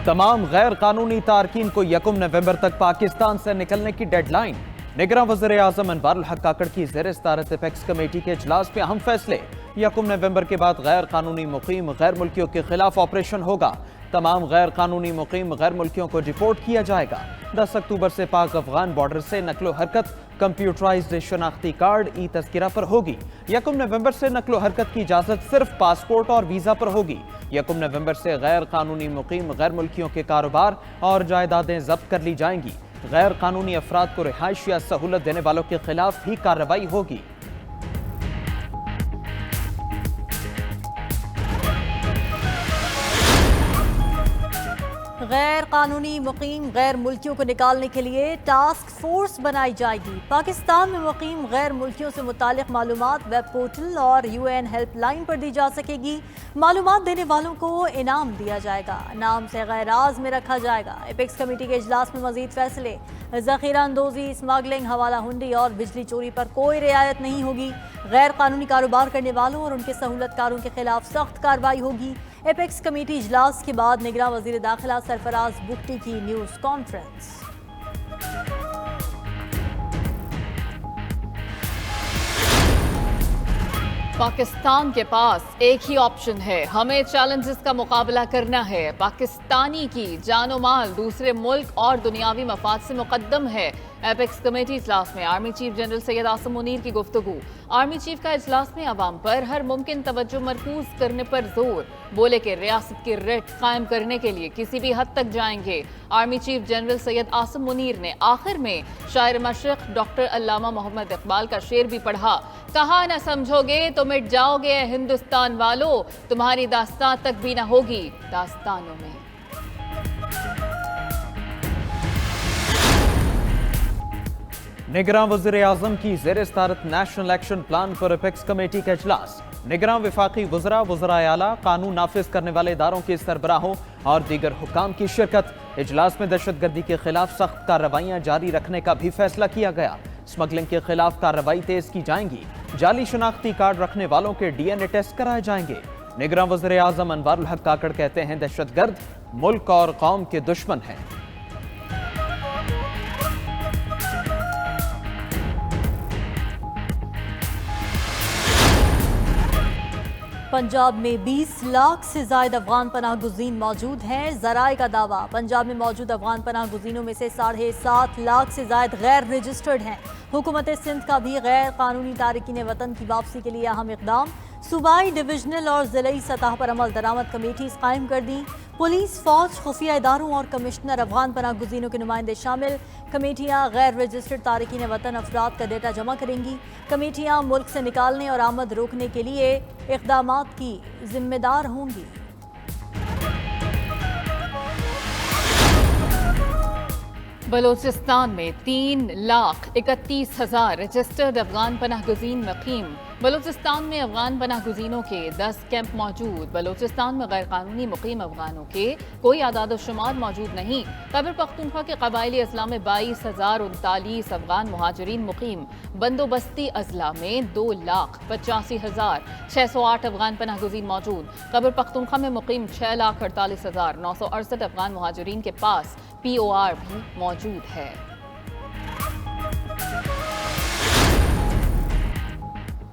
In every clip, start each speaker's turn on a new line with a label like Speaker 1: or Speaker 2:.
Speaker 1: तमाम गैर कानूनी तारकीन को 1 नवंबर तक पाकिस्तान से निकलने की डेडलाइन। निगरां वज़ीर आज़म अनवारुल हक काकड़ की ज़ेर सदारत एपेक्स कमेटी के इजलास में अहम फैसले। 1 नवंबर के बाद गैर कानूनी मुकीम गैर मुल्कियों के खिलाफ ऑपरेशन होगा। तमाम गैर कानूनी मुकीम गैर मुल्कियों को डिपोर्ट किया जाएगा। 10 अक्टूबर से पाक अफगान बॉर्डर से नकलो हरकत कंप्यूटराइज्ड शनाख्ती कार्ड ई तस्किरा पर होगी। 1 नवंबर से नकलो हरकत की इजाज़त सिर्फ पासपोर्ट और वीज़ा पर होगी। 1 नवंबर से गैर कानूनी मुकीम गैर मुल्कियों के कारोबार और जायदादें जब्त कर ली जाएंगी। गैर कानूनी अफराद को रिहाइश या सहूलत देने वालों के खिलाफ भी कार्रवाई होगी।
Speaker 2: गैर कानूनी मुकीम गैर मुल्कियों को निकालने के लिए टास्क फोर्स बनाई जाएगी। पाकिस्तान में मुकीम गैर मुल्कियों से मुतालिक मालूमात वेब पोर्टल और UN हेल्पलाइन पर दी जा सकेगी। मालूमात देने वालों को इनाम दिया जाएगा। नाम से गैराज में रखा जाएगा। एपेक्स कमेटी के इजलास में मजीद फैसले। ज़ख़ीरा अंदोज़ी, स्मगलिंग, हवाला हुंडी और बिजली चोरी पर कोई रियायत नहीं होगी। गैर कानूनी कारोबार करने वालों और उनके सहूलतकारों के खिलाफ सख्त कार्रवाई होगी। एपेक्स कमेटी इजलास के बाद निगरां वज़ीर दाखिला सरफराज बुगटी की न्यूज़ कॉन्फ्रेंस।
Speaker 3: पाकिस्तान के पास एक ही ऑप्शन है, हमें चैलेंजेस का मुकाबला करना है। पाकिस्तानी की जानो माल दूसरे मुल्क और दुनियावी मफाद से मुकद्दम है। एपेक्स कमेटी इजलास में army chief general Syed Asim Munir की गुफ्तगू। आर्मी चीफ का इजलास में अवाम पर हर मुमकिन तवज्जो मरकूज करने पर जोर। बोले कि रियासत की रेट कायम करने के लिए किसी भी हद तक जाएंगे। Army chief general Syed Asim Munir ने आखिर में शायर मशरिक़ डॉक्टर अल्लामा मोहम्मद इकबाल का शेर भी पढ़ा। कहा न समझोगे तो मिट जाओगे हिंदुस्तान वालों, तुम्हारी दास्तां तक भी न होगी दास्तानों में।
Speaker 1: निगरां वज़ीर आज़म की ज़ेर सदारत नेशनल एक्शन प्लान पर एपेक्स कमेटी का इजलास। निगरां वफाकी वज़रा, वज़राए आला, कानून नाफिज करने वाले इदारों के सरबराहों और दीगर हुक्काम की शिरकत। इजलास में दहशतगर्दी के खिलाफ सख्त कार्रवाइयाँ जारी रखने का भी फैसला किया गया। स्मगलिंग के खिलाफ कार्रवाई तेज की जाएंगी। जाली शनाख्ती कार्ड रखने वालों के DNA टेस्ट कराए जाएंगे। निगरां वज़ीर आज़म अनवारुल हक काकड़ कहते हैं दहशतगर्द मुल्क और कौम के दुश्मन हैं।
Speaker 2: पंजाब में 20 लाख से ज्यादा अफगान पनाह गुज़ीन मौजूद हैं। ज़राए का दावा, पंजाब में मौजूद अफगान पनाह गुज़ीनों में से 7.5 लाख से ज्यादा गैर रजिस्टर्ड हैं। हुकूमत सिंध का भी गैर कानूनी तारकीन वतन की वापसी के लिए अहम इक़दाम। सूबाई, डिविजनल और ज़िलई सतह पर अमल दरामद कमेटीज़ कायम कर दी। पुलिस, फौज, खुफिया इदारों और कमिश्नर अफगान पनाह गुज़ीनों के नुमाइंदे शामिल। कमेटियाँ गैर रजिस्टर्ड तारकीन वतन अफराद का डेटा जमा करेंगी। कमेटियाँ मुल्क से निकालने और आमद रोकने के लिए इक़दामात की जिम्मेदार होंगी।
Speaker 3: बलोचिस्तान में 3,31,000 रजिस्टर्ड अफगान पनाह गुज़ीन मुकीम। बलोचिस्तान में अफगान पनाह गुज़ीनों के 10 कैंप मौजूद। बलोचिस्तान में गैर कानूनी मुकीम अफगानों के कोई आदाद शुमार मौजूद नहीं। खैबर पख्तूनख्वा के कबायली अजला में 22,039 अफगान मुहाजिरीन मुकीम। बंदोबस्ती अजला में 2,85,608 अफगान पनाह गुज़ीन मौजूद। खैबर पख्तूनख्वा में मुकीम 6,48,968 अफगान मुहाजिरीन के पास POR भी मौजूद है।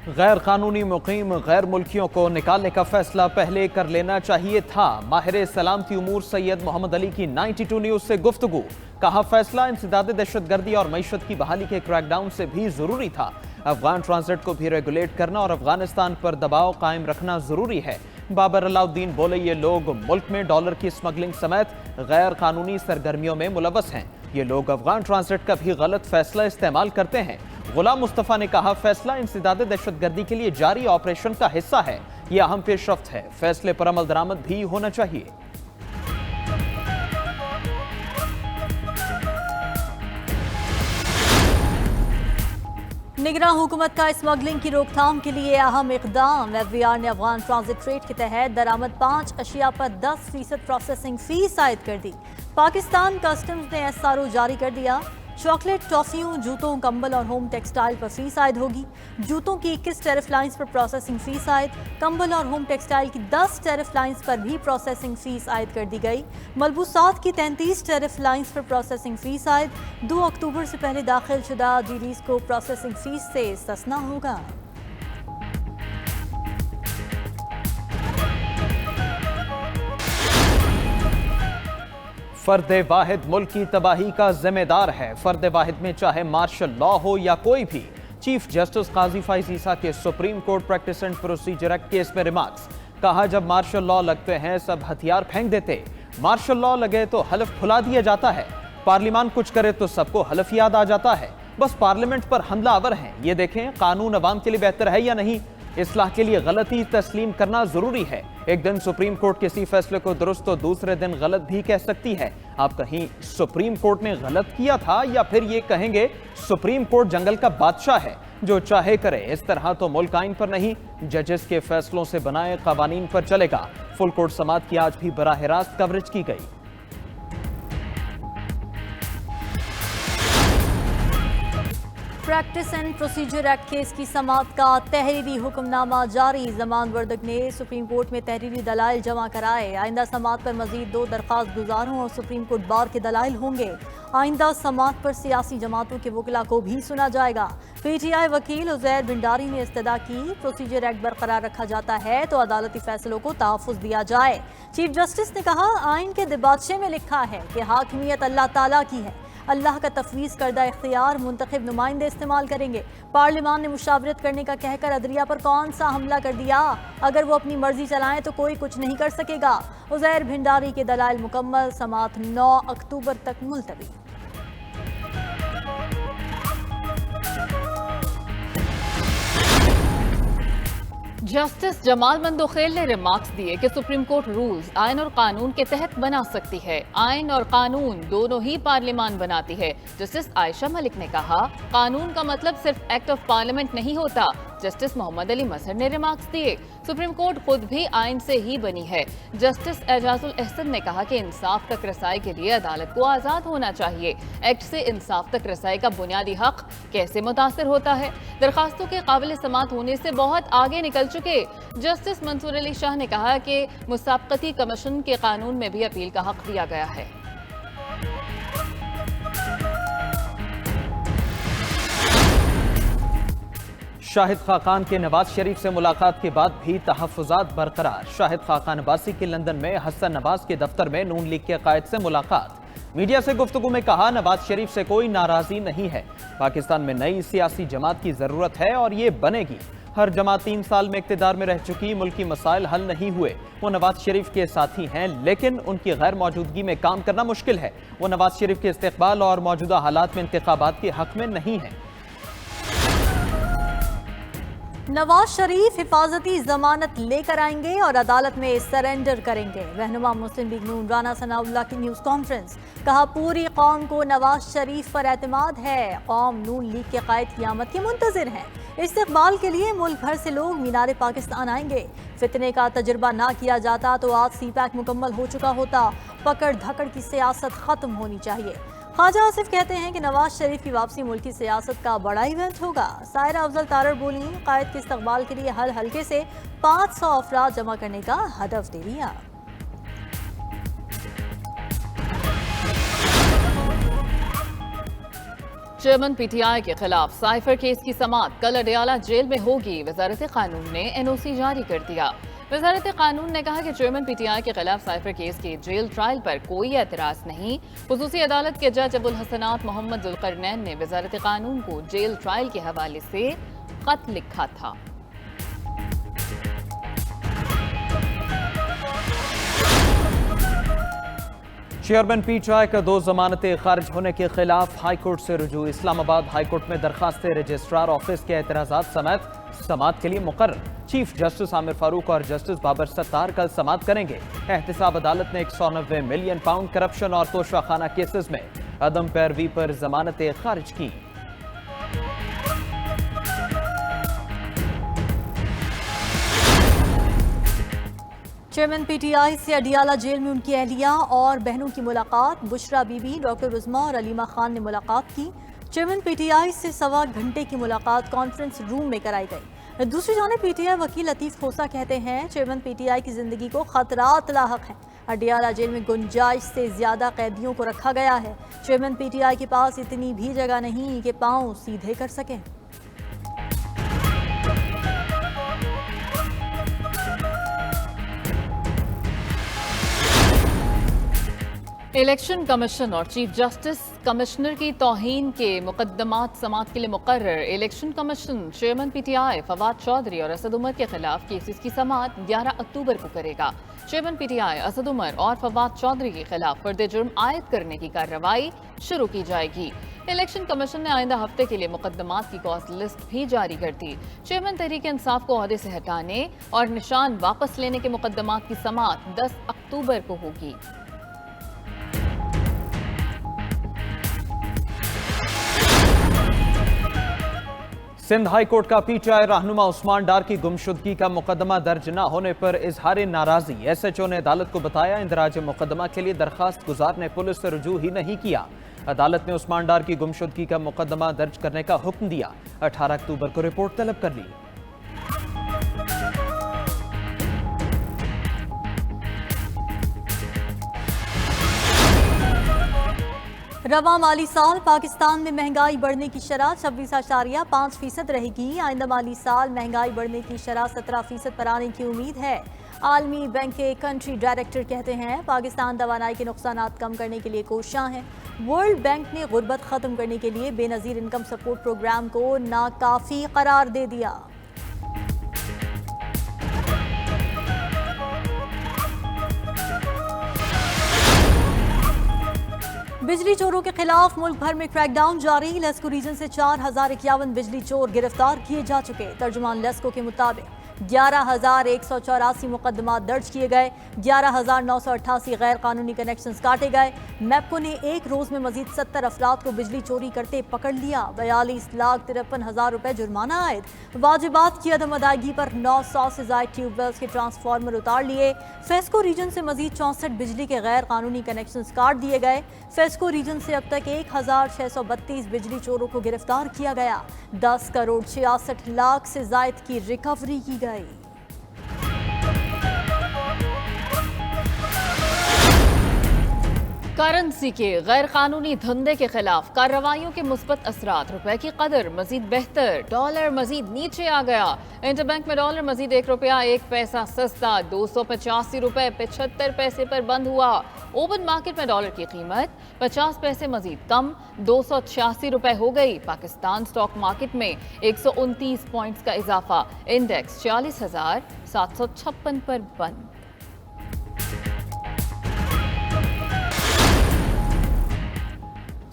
Speaker 1: गैर कानूनी मुकीम गैर मुल्कियों को निकालने का फैसला पहले कर लेना चाहिए था। माहिर सलामती उमूर सैयद मोहम्मद अली की 92 न्यूज़ से गुफ्तगू। कहा फैसला इंसदाद दहशतगर्दी और मईशत की बहाली के क्रैकडाउन से भी ज़रूरी था। अफगान ट्रांजिट को भी रेगुलेट करना और अफगानिस्तान पर दबाव कायम रखना ज़रूरी है। बाबर अलाउद्दीन बोले ये लोग मुल्क में डॉलर की स्मगलिंग समेत गैर कानूनी सरगर्मियों में मुलव्वस हैं। ये लोग अफगान ट्रांजिट का भी गलत फैसला इस्तेमाल करते हैं। गुलाम मुस्तफ़ा ने कहा फैसला इंसदाद दहशतगर्दी के लिए जारी ऑपरेशन का हिस्सा है। ये अहम पेशरफ्त है। फैसले पर अमल दरामद भी होना चाहिए।
Speaker 2: निगरां हुकूमत का स्मगलिंग की रोकथाम के लिए अहम इक़दाम। FBR ने अफगान ट्रांजिट ट्रेड के तहत दरामद 5 अशिया पर 10% प्रोसेसिंग फीस आयद कर दी। पाकिस्तान कस्टम्स ने SRO जारी कर दिया। चॉकलेट, टॉफियों, जूतों, कंबल और होम टेक्सटाइल पर फीस आयद होगी। जूतों की 21 टैरिफ लाइन्स पर प्रोसेसिंग फीस आयद। कंबल और होम टेक्सटाइल की 10 टैरिफ लाइन्स पर भी प्रोसेसिंग फीस आयद कर दी गई। मलबूसात की 33 टैरिफ लाइन्स पर प्रोसेसिंग फीस आयद। 2 अक्टूबर से पहले दाखिल शुदा जीडीज को प्रोसेसिंग फीस से इस्तिस्ना होगा।
Speaker 1: फर्द वाहिद मुल्क की तबाही का जिम्मेदार है। फर्द वाहिद में चाहे मार्शल लॉ हो या कोई भी। चीफ जस्टिस काजी फैज ईसा के supreme court practice and procedure act case में रिमार्क्स। कहा, जब मार्शल लॉ लगते हैं सब हथियार फेंक देते, मार्शल लॉ लगे तो हलफ भुला दिया जाता है। पार्लियामान कुछ करे तो सबको हलफ याद आ जाता है। बस पार्लियामेंट पर हमला आवर हैं। ये देखें कानून अवाम के लिए बेहतर है या नहीं। इस्लाह के लिए गलती तस्लीम करना जरूरी है। एक दिन सुप्रीम कोर्ट किसी फैसले को दुरुस्त तो दूसरे दिन गलत भी कह सकती है। आप कहीं सुप्रीम कोर्ट ने गलत किया था या फिर ये कहेंगे सुप्रीम कोर्ट जंगल का बादशाह है, जो चाहे करे। इस तरह तो मुल्क आइन पर नहीं, जजेस के फैसलों से बनाए कवानीन पर चलेगा। फुल कोर्ट समाअत की आज भी बराह रास्त कवरेज की गई।
Speaker 2: Practice and procedure act case की समाअत का तहरीरी हुक्मनामा जारी। जमान वर्दक ने सुप्रीम कोर्ट में तहरीरी दलाइल जमा कराए। आइंदा समाअत पर मजीद 2 दरख्वास्त गुजारों और सुप्रीम कोर्ट बार के दलाइल होंगे। आइंदा समाअत पर सियासी जमातों के वकला को भी सुना जाएगा। PTI वकील उज़ैर भिंडारी ने इस्तदा की, प्रोसीजर एक्ट बरकरार रखा जाता है तो अदालती फैसलों को तहफ़्फ़ुज़ दिया जाए। चीफ जस्टिस ने कहा, आइन के दिबाचे में लिखा है कि हाकिमियत अल्लाह ताला की है। अल्लाह का तफवीज़ करदा इख्तियार मुंतखब नुमाइंदे इस्तेमाल करेंगे। पार्लियामान ने मुशावरत करने का कहकर अदलिया पर कौन सा हमला कर दिया। अगर वो अपनी मर्जी चलाएं तो कोई कुछ नहीं कर सकेगा। उज़ैर भिंडारी के दलाइल मुकम्मल। समाअत 9 अक्टूबर तक मुलतवी।
Speaker 3: जस्टिस जमाल मंदोखेल ने रिमार्क्स दिए कि सुप्रीम कोर्ट रूल्स आइन और कानून के तहत बना सकती है। आइन और कानून दोनों ही पार्लियामान बनाती है। जस्टिस आयशा मलिक ने कहा, कानून का मतलब सिर्फ एक्ट ऑफ पार्लियामेंट नहीं होता। जस्टिस मोहम्मद अली मजहर ने रिमार्क्स दिए, सुप्रीम कोर्ट खुद भी आइन से ही बनी है। जस्टिस एजाजुल एहसन ने कहा कि इंसाफ तक रसाई के लिए अदालत को आज़ाद होना चाहिए। एक्ट से इंसाफ तक रसाई का बुनियादी हक कैसे मुतासर होता है। दरखास्तों के काबिल समाअत होने से बहुत आगे निकल चुके। जस्टिस मंसूर अली शाह ने कहा कि मुसाबकती कमीशन के कानून में भी अपील का हक दिया गया है।
Speaker 1: शाहिद खाकान के नवाज शरीफ से मुलाकात के बाद भी तहफ़्फ़ुज़ात बरकरार। शाहिद खाकान अब्बासी की लंदन में हसन नवाज के दफ्तर में नून लीग के कायद से मुलाकात। मीडिया से गुफ्तगू में कहा, नवाज शरीफ से कोई नाराजगी नहीं है। पाकिस्तान में नई सियासी जमात की जरूरत है और ये बनेगी। हर जमात 3 साल में इक़्तिदार में रह चुकी, मुल्की मसाइल हल नहीं हुए। वो नवाज शरीफ के साथी हैं, लेकिन उनकी गैर मौजूदगी में काम करना मुश्किल है। वो नवाज शरीफ के इस्तेक़बाल और मौजूदा हालात में इंतखाबात के हक में नहीं है।
Speaker 2: नवाज शरीफ हिफाजती जमानत लेकर आएंगे और अदालत में सरेंडर करेंगे। रहनुमा मुस्लिम लीग नून राना सनाउल्लाह की न्यूज़ कॉन्फ्रेंस। कहा, पूरी कौम को नवाज शरीफ पर एतमाद है। कौम नून लीग के कायद क़यामत के मुंतज़िर हैं। इस्तक़बाल के लिए मुल्क भर से लोग मीनार पाकिस्तान आएंगे। फितने का तजुर्बा ना किया जाता तो आज CPAC मुकम्मल हो चुका होता। पकड़ धकड़ की सियासत ख़त्म होनी चाहिए। ख्वाजा आसिफ कहते हैं कि नवाज शरीफ की वापसी मुल्क की सियासत का बड़ा इवेंट होगा। सायरा अफजल तारड़ बोली, कायद के इस्तक़बाल के लिए हर हल्के से 500 अफराद जमा करने का हदफ दे दिया।
Speaker 3: चेयरमैन PTI के खिलाफ साइफर केस की समाअत कल अडयाला जेल में होगी। वजारत कानून ने NOC जारी कर दिया। वजारत कानून ने कहा कि चेयरमैन PTI के खिलाफ साइफर केस के जेल ट्रायल पर कोई एतराज नहीं। खुसूसी अदालत के जज अबुल हसनात मोहम्मद जुल्करनैन ने वजारत कानून को जेल ट्रायल के हवाले से खत लिखा था।
Speaker 1: चेयरमैन PTI का 2 जमानतें खारिज होने के खिलाफ हाई कोर्ट से रुजू। इस्लामाबाद हाई कोर्ट में दरखास्त रजिस्ट्रार ऑफिस के एतराज़ात समेत समाअत के लिए मुकर्रर। चीफ जस्टिस आमिर फारूक और जस्टिस बाबर सत्तार कल समाअत करेंगे। एहतिसाब अदालत ने 190 मिलियन पाउंड करप्शन और तोशाखाना केसेस में अदम पैरवी पर जमानतें खारिज की।
Speaker 2: چیئرمین پی ٹی آئی سے اڈیالہ جیل میں ان کی اہلیہ اور بہنوں کی ملاقات. بشرا بی بی، ڈاکٹر عظمیٰ اور علیمہ خان نے ملاقات کی. چیئرمین پی ٹی آئی سے 1.25 گھنٹے کی ملاقات کانفرنس روم میں کرائی گئی. دوسری جانب پی ٹی آئی وکیل لطیف کھوسہ کہتے ہیں چیئرمین پی ٹی آئی کی زندگی کو خطرات لاحق ہیں. اڈیالہ جیل میں گنجائش سے زیادہ قیدیوں کو رکھا گیا ہے. چیئرمین پی ٹی آئی کے پاس اتنی بھی جگہ نہیں کہ پاؤں سیدھے کر سکیں.
Speaker 3: الیکشن کمیشن اور چیف جسٹس کمشنر کی توہین کے مقدمات سماعت کے لیے مقرر. Election commission chairman P T I Fawad Chaudhry اور اسد عمر کے خلاف کیسز کی سماعت 11 اکتوبر کو کرے گا. Chairman P T I Asad Umar اور فواد چودھری کے خلاف فرد جرم عائد کرنے کی کارروائی شروع کی جائے گی. الیکشن کمیشن نے آئندہ ہفتے کے لیے مقدمات کی کاز لسٹ بھی جاری کر دی. چیئرمین تحریک انصاف کو عہدے سے ہٹانے اور نشان واپس لینے کے مقدمات کی سماعت 10 اکتوبر کو ہوگی.
Speaker 1: سندھ ہائی کورٹ کا پی ٹی آئی رہنما عثمان ڈار کی گمشدگی کا مقدمہ درج نہ ہونے پر اظہار ناراضی. ایس ایچ او نے عدالت کو بتایا اندراج مقدمہ کے لیے درخواست گزار نے پولیس سے رجوع ہی نہیں کیا. عدالت نے عثمان ڈار کی گمشدگی کا مقدمہ درج کرنے کا حکم دیا. 18 اکتوبر کو رپورٹ طلب کر لی.
Speaker 2: رواں مالی سال پاکستان میں مہنگائی بڑھنے کی شرح 26.5% رہے گی. آئندہ مالی سال مہنگائی بڑھنے کی شرح 17% پر آنے کی امید ہے. عالمی بینک کے کنٹری ڈائریکٹر کہتے ہیں پاکستان توانائی کے نقصانات کم کرنے کے لیے کوشاں ہے. ورلڈ بینک نے غربت ختم کرنے کے لیے بے نظیر انکم سپورٹ پروگرام کو ناکافی قرار دے دیا. بجلی چوروں کے خلاف ملک بھر میں کریک ڈاؤن جاری. لیسکو ریجن سے 4051 بجلی چور گرفتار کیے جا چکے. ترجمان لیسکو کے مطابق 11,184 مقدمات درج کیے گئے. 11,988 غیر قانونی کنیکشنز کاٹے گئے. میپکو نے ایک روز میں مزید 70 افراد کو بجلی چوری کرتے پکڑ لیا. 42,53,000 روپے جرمانہ عائد. واجبات کی عدم ادائیگی پر 900 سے زائد ٹیوب ویلز کے ٹرانسفارمر اتار لیے. فیسکو ریجن سے مزید 64 بجلی کے غیر قانونی کنیکشنز کاٹ دیے گئے. فیسکو ریجن سے اب تک 1,632 بجلی چوروں کو گرفتار کیا گیا. 10 کروڑ 66 لاکھ سے زائد کی ریکوری کی گئی.
Speaker 3: کرنسی کے غیر قانونی دھندے کے خلاف کارروائیوں کے مثبت اثرات. روپے کی قدر مزید بہتر. ڈالر مزید نیچے آ گیا. انٹر بینک میں ڈالر مزید 1 روپیہ 1 پیسہ سستا 285 روپے 75 پیسے پر بند ہوا. اوپن مارکیٹ میں ڈالر کی قیمت 50 پیسے مزید کم 286 روپے ہو گئی. پاکستان سٹاک مارکیٹ میں 129 پوائنٹس کا اضافہ. انڈیکس 40,756 پر بند.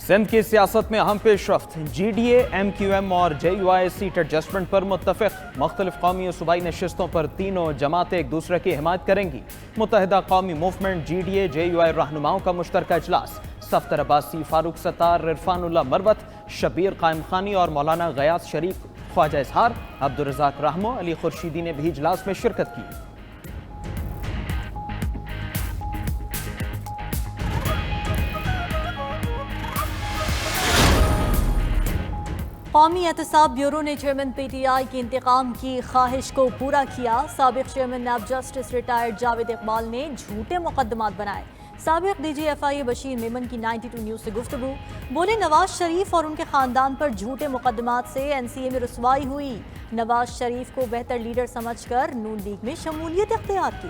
Speaker 1: سندھ کی سیاست میں اہم پیش رفت. G D A, M Q M اور J U I seat adjustment پر متفق. مختلف قومی و صوبائی نشستوں پر تینوں جماعتیں ایک دوسرے کی حمایت کریں گی. Muttahida Qaumi Movement G D A J U I رہنماؤں کا مشترکہ اجلاس. صفدر عباسی، فاروق ستار، عرفان اللہ مروت، شبیر قائم خانی اور مولانا غیاث شریف، خواجہ اظہار، عبدالرزاق رحمو، علی خورشیدی نے بھی اجلاس میں شرکت کی.
Speaker 2: قومی احتساب بیورو نے چیئرمین پی ٹی آئی کی انتقام کی خواہش کو پورا کیا. سابق chairman NAB justice retired Javed Iqbal نے جھوٹے مقدمات بنائے. سابق ڈی جی ایف آئی بشیر میمن کی 92 نیوز سے گفتگو. بولے نواز شریف اور ان کے خاندان پر جھوٹے مقدمات سے این سی اے میں رسوائی ہوئی. نواز شریف کو بہتر لیڈر سمجھ کر نون لیگ میں شمولیت اختیار کی.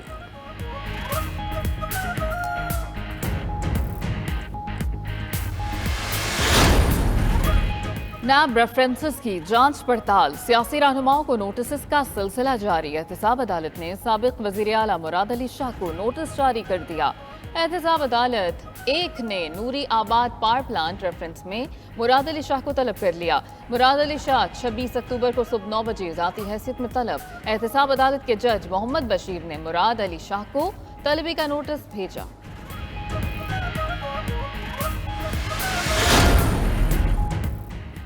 Speaker 3: نیب ریفرنسز کی جانچ پڑتال. سیاسی رہنماؤں کو نوٹسز کا سلسلہ جاری. احتساب عدالت نے سابق وزیر اعلیٰ مراد علی شاہ کو نوٹس جاری کر دیا. احتساب عدالت 1 نے نوری آباد پاور پلانٹ ریفرنس میں مراد علی شاہ کو طلب کر لیا. مراد علی شاہ 26 اکتوبر کو صبح 9 بجے ذاتی حیثیت میں طلب. احتساب عدالت کے جج محمد بشیر نے مراد علی شاہ کو طلبی کا نوٹس بھیجا.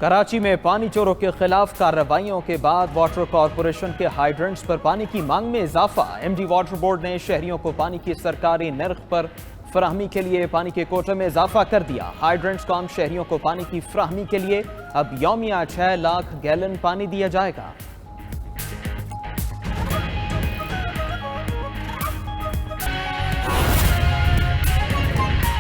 Speaker 1: کراچی میں پانی چوروں کے خلاف کارروائیوں کے بعد واٹر کارپوریشن کے ہائیڈرنٹس پر پانی کی مانگ میں اضافہ۔ ایم ڈی واٹر بورڈ نے شہریوں کو پانی کی سرکاری نرخ پر فراہمی کے لیے پانی کے کوٹے میں اضافہ کر دیا۔ ہائیڈرنٹس کو عام شہریوں کو پانی کی فراہمی کے لیے اب یومیہ 6 لاکھ گیلن پانی دیا جائے گا۔